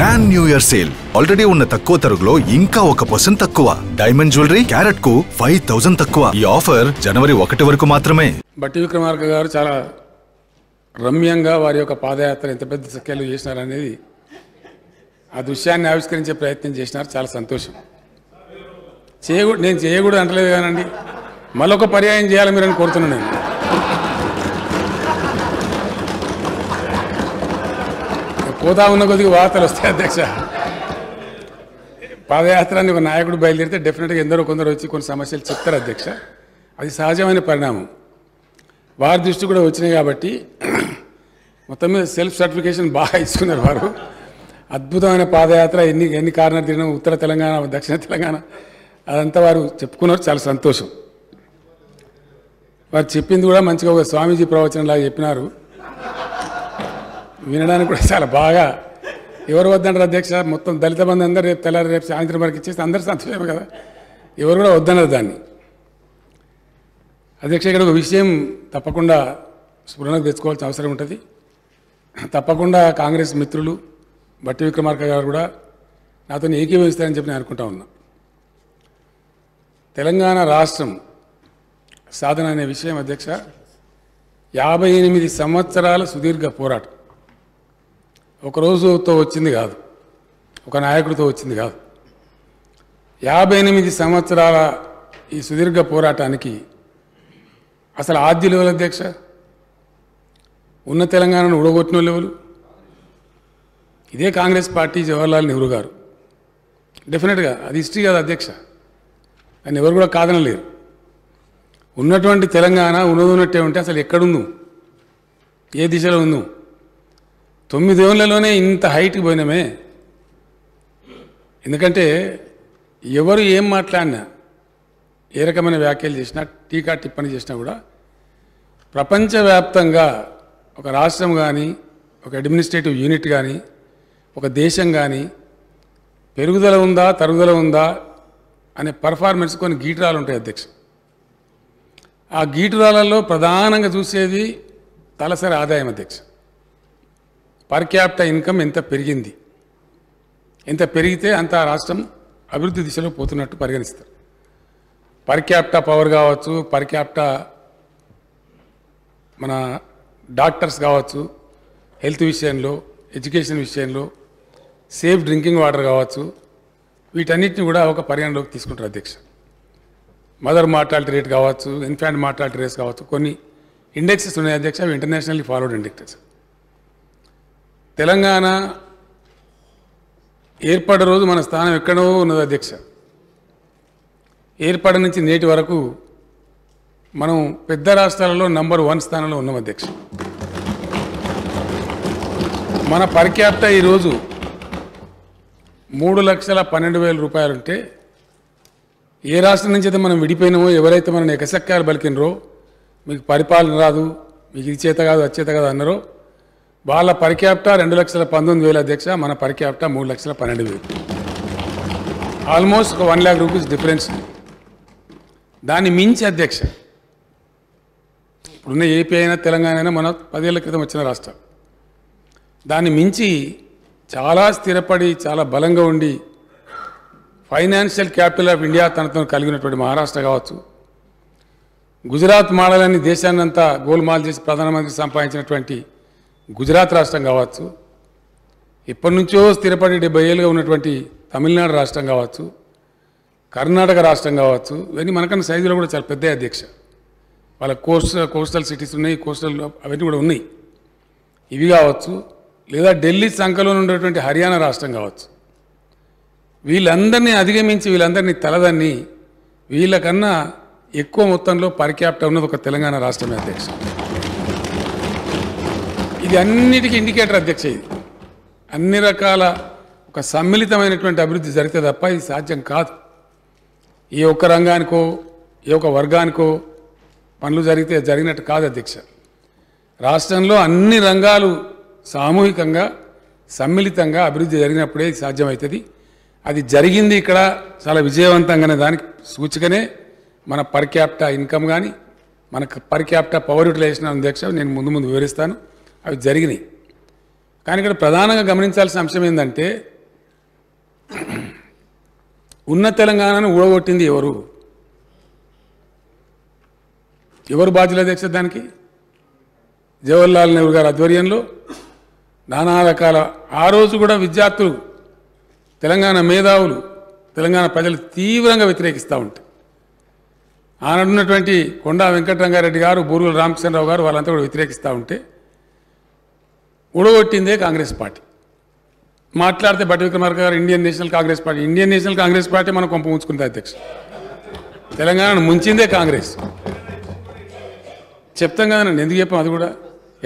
Grand new year sale already ఉన్న తక్కువ తరుగులో ఇంకా 1% తక్కువ. డైమండ్ జ్యువెలరీ క్యారెట్ కు 5000 తక్కువ. ఈ ఆఫర్ జనవరి 1 వరకు మాత్రమే. బట్టి విక్రమార్క గారు చాలా రమ్యంగా వారి యొక్క పాదయాత్ర ఎంత పెద్ద స్కేల్లో చేసినారనేది ఆ దృశ్యాన్ని ఆవిష్కరించే ప్రయత్నం చేసినారు. చాలా సంతోషం. నేను చేయకూడదు అంటలేదు కానండి, మళ్ళొక పర్యాయం చేయాలి మీరని కోరుతున్నాను. నేను పోతా ఉన్న కొద్దిగా వార్తలు వస్తాయి అధ్యక్ష. పాదయాత్రని ఒక నాయకుడు బయలుదేరితే డెఫినెట్గా ఎందరో కొందరు వచ్చి కొన్ని సమస్యలు చెప్తారు అధ్యక్ష. అది సహజమైన పరిణామం. వారి దృష్టి కూడా వచ్చినాయి కాబట్టి మొత్తం మీద సెల్ఫ్ సర్టిఫికేషన్ బాగా ఇచ్చుకున్నారు వారు. అద్భుతమైన పాదయాత్ర, ఎన్ని కారణాలు తిరిగిన ఉత్తర తెలంగాణ, దక్షిణ తెలంగాణ, అదంతా వారు చెప్పుకున్నారు. చాలా సంతోషం. వారు చెప్పింది కూడా మంచిగా ఒక స్వామీజీ ప్రవచనంలాగా చెప్పినారు. వినడానికి కూడా చాలా బాగా. ఎవరు వద్దంటారు అధ్యక్ష? మొత్తం దళిత బంధు అందరూ రేపు తెల్లారి రేపు సాయంత్రం వరకు ఇచ్చేస్తే అందరూ సంతోషమే కదా. ఎవరు కూడా వద్దన్నారు దాన్ని. అధ్యక్ష, ఇక్కడ ఒక విషయం తప్పకుండా స్ఫురణకు తెచ్చుకోవాల్సిన అవసరం ఉంటుంది. తప్పకుండా కాంగ్రెస్ మిత్రులు బట్టి విక్రమార్క గారు కూడా నాతో ఏకీభవిస్తారని చెప్పి నేను అనుకుంటా ఉన్నా. తెలంగాణ రాష్ట్రం సాధన అనే విషయం అధ్యక్ష 58 సంవత్సరాల సుదీర్ఘ పోరాటం. ఒక రోజుతో వచ్చింది కాదు, ఒక నాయకుడితో వచ్చింది కాదు. 58 సంవత్సరాల ఈ సుదీర్ఘ పోరాటానికి అసలు ఆద్యులు ఎవరు అధ్యక్ష? ఉన్న తెలంగాణను ఊడగొట్టిన వాళ్ళు ఇదే కాంగ్రెస్ పార్టీ, జవహర్లాల్ నెహ్రూ గారు. డెఫినెట్గా అది హిస్టరీ కాదు అధ్యక్ష, అని ఎవరు కూడా కాదనలేరు. ఉన్నటువంటి తెలంగాణ ఉన్నట్టే ఉంటే అసలు ఎక్కడుందు, ఏ దిశలో ఉందు? 9 ఏళ్లలోనే ఇంత హైట్కి పోయినామే. ఎందుకంటే ఎవరు ఏం మాట్లాడినా, ఏ రకమైన వ్యాఖ్యలు చేసినా, టీకా టిప్పణి చేసినా కూడా ప్రపంచవ్యాప్తంగా ఒక రాష్ట్రం కానీ, ఒక అడ్మినిస్ట్రేటివ్ యూనిట్ కానీ, ఒక దేశం కానీ పెరుగుదల ఉందా, తరుగుదల ఉందా అనే పర్ఫార్మెన్స్ కొన్ని గీటురాలు ఉంటాయి అధ్యక్ష. ఆ గీటురాలలో ప్రధానంగా చూసేది తలసరి ఆదాయం అధ్యక్ష. పర్ క్యాపిటల్ ఇన్కమ్ ఎంత పెరిగింది, ఎంత పెరిగితే అంత రాష్ట్రం అభివృద్ధి దిశలో పోతున్నట్టు పరిగణిస్తారు. పర్ క్యాపిటల్ పవర్ కావచ్చు, పర్ క్యాపిటల్ మన డాక్టర్స్ కావచ్చు, హెల్త్ విషయంలో, ఎడ్యుకేషన్ విషయంలో, సేఫ్ డ్రింకింగ్ వాటర్ కావచ్చు, వీటన్నిటిని కూడా ఒక పరిగణలోకి తీసుకుంటారు అధ్యక్ష. మదర్ మార్టాలిటీ రేట్ కావచ్చు, ఇన్ఫాంట్ మార్టాలిటీ రేట్స్ కావచ్చు, కొన్ని ఇండెక్సెస్ ఉన్నాయి అధ్యక్ష. అవి ఇంటర్నేషనల్లీ ఫాలోడ్ ఇండెక్సెస్. తెలంగాణ ఏర్పడే రోజు మన స్థానం ఎక్కడో ఉన్నది అధ్యక్ష. ఏర్పడ నుంచి నేటి వరకు మనం పెద్ద రాష్ట్రాలలో నంబర్ 1 స్థానంలో ఉన్నాం అధ్యక్ష. మన పర్ క్యాపిటల్ ఈరోజు 3,12,000 రూపాయలు ఉంటే, ఏ రాష్ట్రం నుంచి అయితే మనం విడిపోయినామో, ఎవరైతే మనం ఎకసక్కాలు పలికినరో, మీకు పరిపాలన రాదు, మీకు ఇది చేత కాదు, అది చేత కాదు అన్నారో, వాళ్ళ పర్ క్యాపిటల్ 2,19,000 అధ్యక్ష. మన పర్ క్యాపిటల్ 3,12,000. ఆల్మోస్ట్ ఒక 1 lakh రూపీస్ డిఫరెన్స్. దాన్ని మించి అధ్యక్ష ఇప్పుడున్న ఏపీ అయినా తెలంగాణ అయినా మన 10 ఏళ్ల క్రితం వచ్చిన రాష్ట్రం. దాన్ని మించి చాలా స్థిరపడి, చాలా బలంగా ఉండి, ఫైనాన్షియల్ క్యాపిటల్ ఆఫ్ ఇండియా తనతో కలిగినటువంటి మహారాష్ట్ర కావచ్చు, గుజరాత్ మోడల్ అని దేశాన్ని అంతా గోల్మాల్ చేసి ప్రధానమంత్రి సంపాదించినటువంటి గుజరాత్ రాష్ట్రం కావచ్చు, ఇప్పటి నుంచో స్థిరపడి 70 ఏళ్ళుగా ఉన్నటువంటి తమిళనాడు రాష్ట్రం కావచ్చు, కర్ణాటక రాష్ట్రం కావచ్చు, ఇవన్నీ మనకన్నా సైజులో కూడా చాలా పెద్ద అధ్యక్ష. వాళ్ళ కోస్టల్ సిటీస్ ఉన్నాయి, కోస్టల్ అవన్నీ కూడా ఉన్నాయి. ఇవి కావచ్చు, లేదా ఢిల్లీ సంఖలో ఉండేటువంటి హర్యానా రాష్ట్రం కావచ్చు. వీళ్ళందరినీ అధిగమించి, వీళ్ళందరినీ తలదన్ని, వీళ్ళకన్నా ఎక్కువ మొత్తంలో పర్ క్యాపిటల్ ఉన్నది ఒక తెలంగాణ రాష్ట్రమే అధ్యక్ష. ఇది అన్నిటికీ ఇండికేటర్ అధ్యక్ష. ఇది అన్ని రకాల ఒక సమ్మిళితమైనటువంటి అభివృద్ధి జరిగితే తప్ప ఇది సాధ్యం కాదు. ఏ ఒక్క రంగానికో, ఏ ఒక్క వర్గానికో పనులు జరిగినట్టు కాదు అధ్యక్ష. రాష్ట్రంలో అన్ని రంగాలు సామూహికంగా, సమ్మిళితంగా అభివృద్ధి జరిగినప్పుడే ఇది సాధ్యమవుతుంది. అది జరిగింది ఇక్కడ చాలా విజయవంతంగానే. దానికి సూచికనే మన పర్ క్యాపిటల్ ఇన్కమ్ కానీ, మన పర్ క్యాపిటల్ పవర్ యూటిలైజేషన్ అధ్యక్ష. నేను ముందు వివరిస్తాను. అవి జరిగినాయి. కానీ ఇక్కడ ప్రధానంగా గమనించాల్సిన అంశం ఏంటంటే, ఉన్న తెలంగాణను ఊడగొట్టింది ఎవరు? ఎవరు బాధ్యులు అధ్యక్ష దానికి? జవహర్లాల్ నెహ్రూ గారి ఆధ్వర్యంలో నానా రకాల ఆ రోజు కూడా విద్యార్థులు, తెలంగాణ మేధావులు, తెలంగాణ ప్రజలు తీవ్రంగా వ్యతిరేకిస్తూ ఉంటారు. ఆనాడున్నటువంటి కొండా వెంకటరంగారెడ్డి గారు, బూరుగుల రామచంద్రరావు గారు వాళ్ళంతా కూడా వ్యతిరేకిస్తూ ఉంటే ఊడగొట్టిందే కాంగ్రెస్ పార్టీ. మాట్లాడితే బట్టి విక్రమార్క గారు ఇండియన్ నేషనల్ కాంగ్రెస్ పార్టీ మనం కొంప ఉంచుకుంది అధ్యక్ష. తెలంగాణను ముంచిందే కాంగ్రెస్. చెప్తాం కదండి, ఎందుకు చెప్పాం? అది కూడా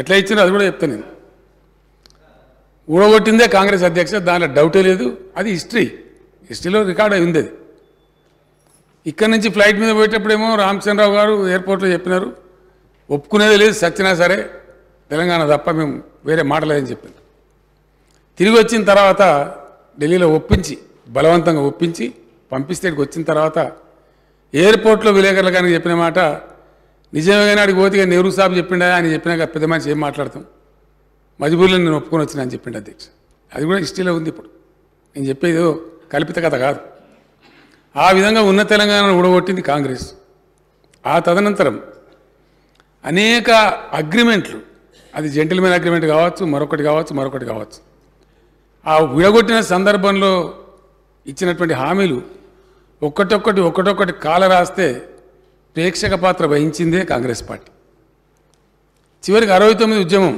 ఎట్లా ఇచ్చారో అది కూడా చెప్తాను నేను. ఊడగొట్టిందే కాంగ్రెస్ అధ్యక్ష, దాంట్లో డౌటే లేదు. అది హిస్టరీలో రికార్డ్ అయి ఉంది. అది ఇక్కడ నుంచి ఫ్లైట్ మీద పోయేటప్పుడేమో రామచంద్రరావు గారు ఎయిర్పోర్ట్లో చెప్పినారు, ఒప్పుకునేది లేదు, సచ్చినా సరే తెలంగాణ తప్ప మేము వేరే మాట లేదని చెప్పారు. తిరిగి వచ్చిన తర్వాత ఢిల్లీలో బలవంతంగా ఒప్పించి పంపిస్తే ఇక్కడికి వచ్చిన తర్వాత ఎయిర్పోర్ట్లో విలేకరులు కానీ చెప్పిన మాట నిజంగానే అడిగి పోతే నెహ్రూ సాబ్ చెప్పిండా, ఆయన చెప్పినాక పెద్ద మనిషి ఏం మాట్లాడతాం, మజ్బూర్లో నేను ఒప్పుకొని వచ్చినా అని చెప్పిండు అధ్యక్ష. అది కూడా హిస్టరీలో ఉంది. ఇప్పుడు నేను చెప్పేది కల్పిత కథ కాదు. ఆ విధంగా ఉన్న తెలంగాణను ఊడగొట్టింది కాంగ్రెస్. ఆ తదనంతరం అనేక అగ్రిమెంట్లు, అది జెంటిల్మెన్ అగ్రిమెంట్ కావచ్చు, మరొకటి కావచ్చు, ఆ విడగొట్టిన సందర్భంలో ఇచ్చినటువంటి హామీలు ఒక్కటొక్కటి కాల రాస్తే ప్రేక్షక పాత్ర వహించిందే కాంగ్రెస్ పార్టీ. చివరికి 69 ఉద్యమం,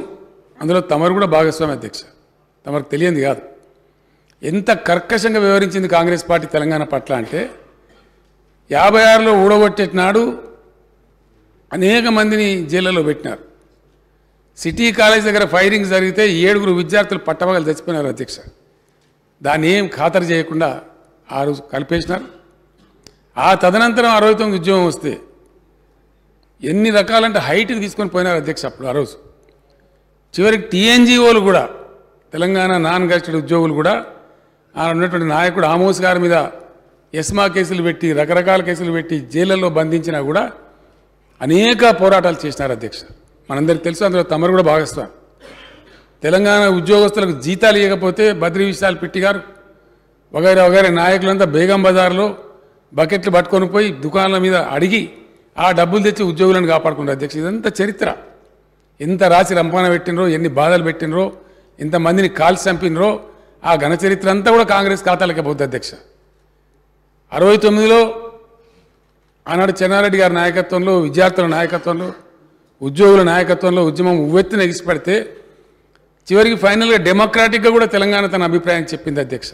అందులో తమరు కూడా భాగస్వామి అధ్యక్ష. తమకు తెలియంది కాదు ఎంత కర్కశంగా వ్యవహరించింది కాంగ్రెస్ పార్టీ తెలంగాణ పట్ల అంటే, 56లో ఊడగొట్టేటినాడు అనేక మందిని జైళ్ళలో పెట్టినారు. సిటీ కాలేజ్ దగ్గర ఫైరింగ్ జరిగితే 7 విద్యార్థులు పట్టపగలు చచ్చిపోయినారు అధ్యక్ష. దాన్ని ఏం ఖాతరు చేయకుండా ఆ రోజు కలిపేసినారు. ఆ తదనంతరం 69 ఉద్యమం వస్తే ఎన్ని రకాలంటే హైట్కి తీసుకొని పోయినారు అధ్యక్ష అప్పుడు. ఆ రోజు చివరికి టీఎన్జిఓలు కూడా, తెలంగాణ నాన్ గెజిటెడ్ ఉద్యోగులు కూడా, ఆ ఉన్నటువంటి నాయకుడు ఆమోస్ గారి మీద ఎస్మా కేసులు పెట్టి, రకరకాల కేసులు పెట్టి జైళ్ళల్లో బంధించినా కూడా అనేక పోరాటాలు చేసినారు అధ్యక్ష. మనందరికీ తెలుసు, అందులో తమరు కూడా భాగస్వామి. తెలంగాణ ఉద్యోగస్తులకు జీతాలు ఇవ్వకపోతే బద్రీ విశాల్ పిట్టి గారు వగైరా నాయకులంతా బేగం బజార్లో బకెట్లు పట్టుకొని పోయి దుకాణాల మీద అడిగి ఆ డబ్బులు తెచ్చి ఉద్యోగులను కాపాడుకున్నారు అధ్యక్ష. ఇదంతా చరిత్ర. ఎంత రాసి రంపాన పెట్టినరో, ఎన్ని బాధలు పెట్టినరో, ఎంతమందిని కాల్చి చంపినరో, ఆ ఘన చరిత్ర అంతా కూడా కాంగ్రెస్ ఖాతాలకే పోతుంది అధ్యక్ష. 69లో ఆనాడు చెన్నారెడ్డి గారి నాయకత్వంలో, విద్యార్థుల నాయకత్వంలో, ఉద్యోగుల నాయకత్వంలో ఉద్యమం ఉవ్వెత్తున ఎగిసిపడితే చివరికి ఫైనల్గా డెమోక్రాటిక్గా కూడా తెలంగాణ తన అభిప్రాయం చెప్పింది అధ్యక్ష.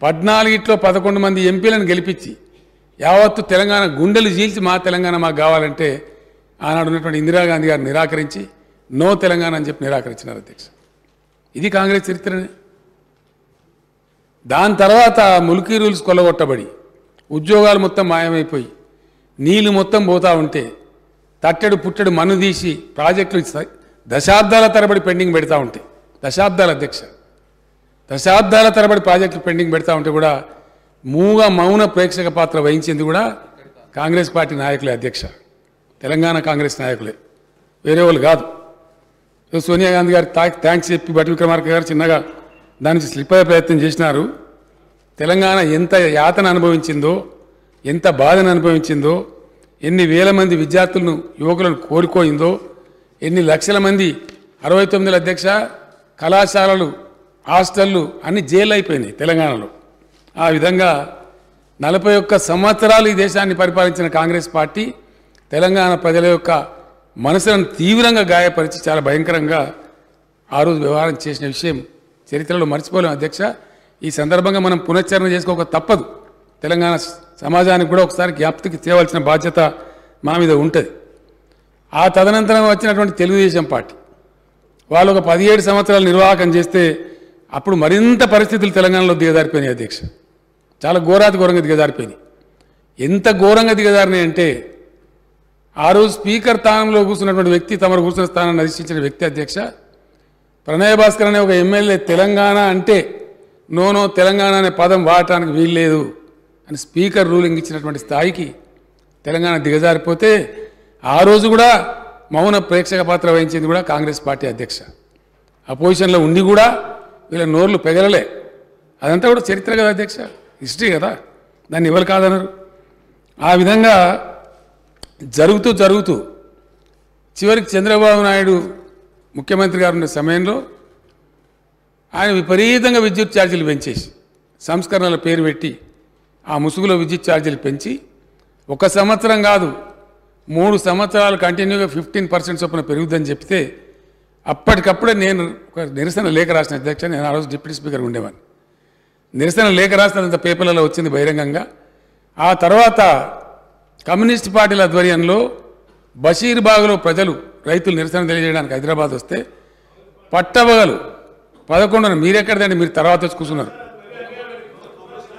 14లో 11 మంది ఎంపీలను గెలిపించి యావత్తు తెలంగాణ గుండెలు చీల్చి మా తెలంగాణ మాకు కావాలంటే ఆనాడు ఉన్నటువంటి ఇందిరాగాంధీ గారు నిరాకరించి నో తెలంగాణ అని చెప్పి నిరాకరించినారు అధ్యక్ష. ఇది కాంగ్రెస్ చరిత్రనే. దాని తర్వాత ముల్కీ రూల్స్ కొల్లగొట్టబడి ఉద్యోగాలు మొత్తం మాయమైపోయి నీళ్లు మొత్తం పోతూ ఉంటే తట్టెడు పుట్టెడు మన్ను తీసి ప్రాజెక్టులు దశాబ్దాల తరబడి పెండింగ్ పెడతా ఉంటాయి. దశాబ్దాల తరబడి ప్రాజెక్టులు పెండింగ్ పెడతా ఉంటే కూడా మౌన ప్రేక్షక పాత్ర వహించింది కూడా కాంగ్రెస్ పార్టీ నాయకులే అధ్యక్ష. తెలంగాణ కాంగ్రెస్ నాయకులే, వేరే వాళ్ళు కాదు. సోనియా గాంధీ గారు థ్యాంక్స్ చెప్పి బట్టి విక్రమార్క గారు చిన్నగా దాని నుంచి స్లిప్ అయ్యే ప్రయత్నం చేసినారు. తెలంగాణ ఎంత యాతన అనుభవించిందో, ఎంత బాధను అనుభవించిందో, ఎన్ని వేల మంది విద్యార్థులను, యువకులను కోరుకోయిందో, ఎన్ని లక్షల మంది 69 అధ్యక్ష కళాశాలలు, హాస్టళ్ళు అన్ని జైలు అయిపోయినాయి తెలంగాణలో. ఆ విధంగా 41 సంవత్సరాలు ఈ దేశాన్ని పరిపాలించిన కాంగ్రెస్ పార్టీ తెలంగాణ ప్రజల యొక్క మనసులను తీవ్రంగా గాయపరిచి చాలా భయంకరంగా ఆ రోజు వ్యవహారం చేసిన విషయం చరిత్రలో మర్చిపోలేం అధ్యక్ష. ఈ సందర్భంగా మనం పునశ్చరణ చేసుకోక తప్పదు. తెలంగాణ సమాజానికి కూడా ఒకసారి జ్ఞాప్తికి తేవలసిన బాధ్యత మా మీద ఉంటుంది. ఆ తదనంతరం వచ్చినటువంటి తెలుగుదేశం పార్టీ వాళ్ళు ఒక 17 సంవత్సరాలు నిర్వాహకం చేస్తే అప్పుడు మరింత పరిస్థితులు తెలంగాణలో దిగజారిపోయినాయి అధ్యక్ష. చాలా ఘోరంగా దిగజారిపోయినాయి. ఎంత ఘోరంగా దిగజారినాయి అంటే ఆ రోజు స్పీకర్ స్థానంలో కూర్చున్నటువంటి వ్యక్తి, తమరు కూర్చున్న స్థానాన్ని అధిష్ఠించిన వ్యక్తి అధ్యక్ష ప్రణయ్ భాస్కర్ అనే ఒక ఎమ్మెల్యే తెలంగాణ అంటే నో తెలంగాణ అనే పదం వాడటానికి వీల్లేదు అని స్పీకర్ రూలింగ్ ఇచ్చినటువంటి స్థాయికి తెలంగాణ దిగజారిపోతే ఆ రోజు కూడా మౌన ప్రేక్షక పాత్ర వహించింది కూడా కాంగ్రెస్ పార్టీ అధ్యక్ష. అపోజిషన్లో ఉండి కూడా వీళ్ళ నోర్లు పెగలలే. అదంతా కూడా చరిత్ర కదా అధ్యక్ష, హిస్టరీ కదా. దాన్ని ఎవరు కాదన్నారు. ఆ విధంగా జరుగుతూ చివరికి చంద్రబాబు నాయుడు ముఖ్యమంత్రి గారు ఉన్న సమయంలో ఆయన విపరీతంగా విద్యుత్ ఛార్జీలు పెంచేసి సంస్కరణల పేరు పెట్టి ఆ ముసుగులో విద్యుత్ ఛార్జీలు పెంచి 1 సంవత్సరం కాదు 3 సంవత్సరాలు కంటిన్యూగా 15% చొప్పున పెరుగుతుందని చెప్తే అప్పటికప్పుడే నేను ఒక నిరసన లేఖ రాసిన అధ్యక్ష. నేను ఆ రోజు డిప్యూటీ స్పీకర్ ఉండేవాడిని. నిరసన లేఖ రాసినంత పేపర్లలో వచ్చింది బహిరంగంగా. ఆ తర్వాత కమ్యూనిస్ట్ పార్టీల ఆధ్వర్యంలో బషీర్బాగ్లో ప్రజలు రైతులు నిరసన తెలియజేయడానికి హైదరాబాద్ వస్తే పట్టబగలు 11 మీరెక్కడదండి, మీరు తర్వాత వచ్చి కూర్చున్నారు.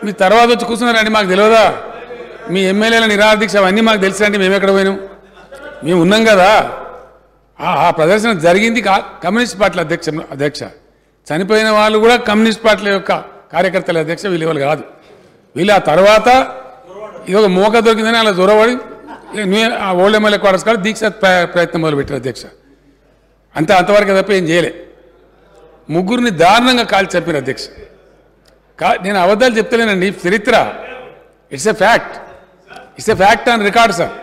మీరు తర్వాత వచ్చి కూర్చున్నారండి, మాకు తెలియదా? మీ ఎమ్మెల్యేల నిరాదీక్ష అవన్నీ మాకు తెలుసండి, మేము ఎక్కడ పోయినాం? మేము ఉన్నాం కదా. ఆ ప్రదర్శన జరిగింది కమ్యూనిస్ట్ పార్టీల అధ్యక్ష. చనిపోయిన వాళ్ళు కూడా కమ్యూనిస్ట్ పార్టీల యొక్క కార్యకర్తల అధ్యక్ష. వీళ్ళు ఎవరు కాదు. వీళ్ళు ఆ తర్వాత ఇది ఒక మోక దొరికిందని అలా దూరపడి ఆ ఓల్డ్ ఎమ్మెల్యే క్వార్టర్స్ కాదు దీక్ష ప్రయత్నం మొదలుపెట్టారు అధ్యక్ష. అంతవరకు తప్ప ఏం చేయలే. 3 దారుణంగా కాల్చి చంపారు అధ్యక్ష. నేను అబద్ధాలు చెప్తలేనండి, చరిత్ర. It's a fact on record sir.